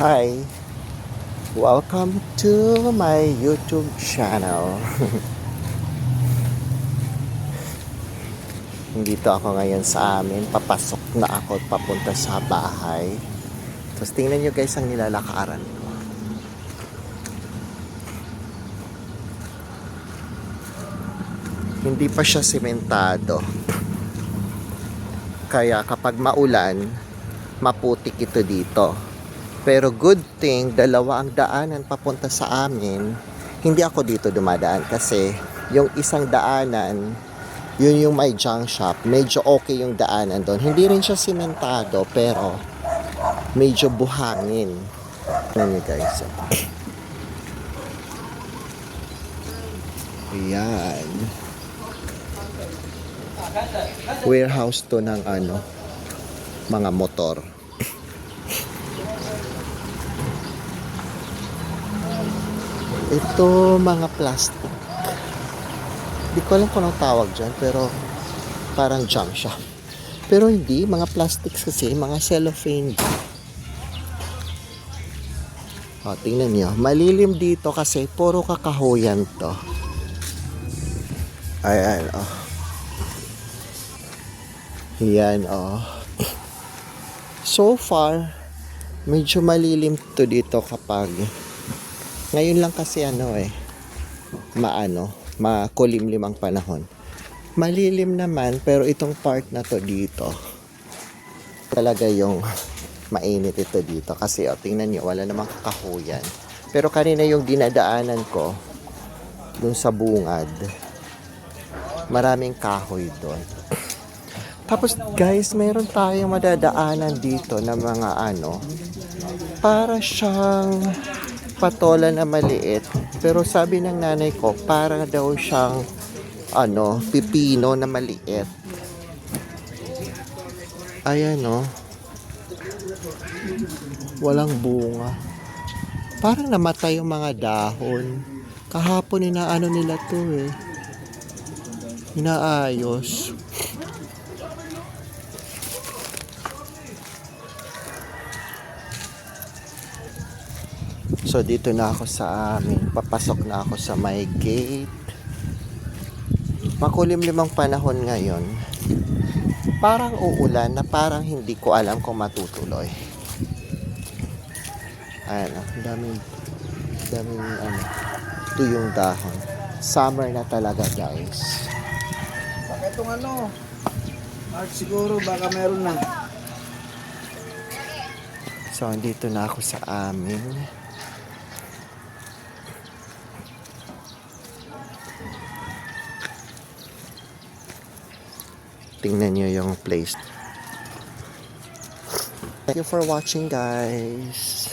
Hi, welcome to my YouTube channel. Dito ako ngayon sa amin, papasok na ako papunta sa bahay. Tapos tingnan nyo guys ang nilalakaran ko. Hindi pa siya sementado. Kaya kapag maulan, maputik ito dito. Pero good thing, dalawa ang daanan papunta sa amin. Hindi ako dito dumadaan kasi yung isang daanan, yun yung may junk shop. Medyo okay yung daanan doon. Hindi rin siya simentado pero medyo buhangin. Ano nyo guys? Ayan. Warehouse to ng mga motor. Ito mga plastic. Di ko alam kung anong tawag dyan, pero parang junk shop. Pero hindi, mga plastics kasi, mga cellophane. O, tingnan nyo. Malilim dito kasi puro kakahuyan to. Ayan, o. Yan, o. So far, medyo malilim to dito kapag ngayon lang kasi makulimlim ang panahon. Malilim naman pero itong part na to dito talaga yung mainit ito dito kasi tingnan nyo wala namang kakahuyan. Pero kanina yung dinadaanan ko dun sa bungad, maraming kahoy doon. Tapos guys, mayroon tayong madadaanan dito na mga para siyang patola na maliit. Pero sabi ng nanay ko, para daw siyang pipino na maliit. Ayan walang bunga. Parang namatay yung mga dahon. Kahapon nila to inaayos. So dito na ako sa amin. Papasok na ako sa my gate. Makulimlim ang panahon ngayon. Parang uulan na parang hindi ko alam kung matutuloy. Ayan daming tuyong dahon. Summer na talaga guys. Baka itong March siguro baka meron na. So dito na ako sa amin. Tingnan nyo yung place. Thank you for watching guys.